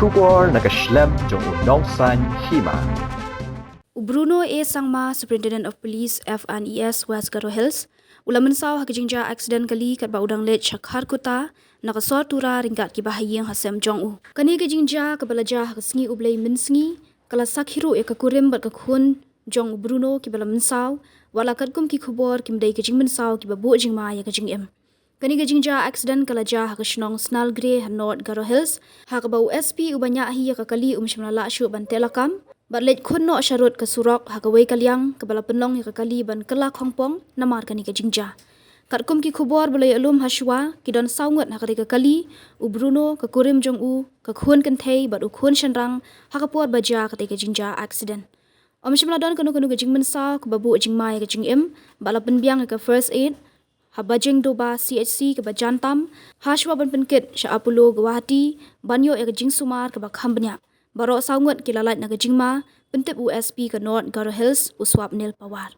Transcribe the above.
Kubor nakaslem jong unongsan Hima. Bruno A. Sangma, Superintendent of Police, F&Es-Wgh, ulam Mynsaw Jingjia Aksiden kali kat ba udang let shakhar kuta nakasor tura ringkat ki Bahaïing hasem jong kani ke Jingjia ke balaja kesengi ublei minsngi kala sakhiru e kakurim bat kakhun jong Bruno ki bala Mynsaw wala katkum ki khubor ki mdai ke jing Mynsaw ki babu jingma ya ke jingem kani ke Jingjia Aksiden kala ja ke shnong snal gre hanot garo hills ha ke bau SP ubanya hi ya ke kali shmala shu ban telakam bat lej khun no sharut ke surok ha ke wei kalyang ke bala penlong ya ke kali ban kala khongpong namar kani ke Jingjia katkum ki khubor belai alum hashwa ki don saungat ha ke kali Bruno ke kurim jong ke khun kenthei bat khun shanrang ha ke por baja ke Jingjia Aksiden shmala don kanu ke jing Mynsaw ke babu jingma ya ke jingem bala penbiang ke first aid habajing doba CHC ke bajantam hashwa ban penkit sha Apollo Guwahati banyo ya ke jing sumar ke bakham banyak barok saungat ki lalat na ke jingma pentip USP ke North Garo Hills uswap nil pawar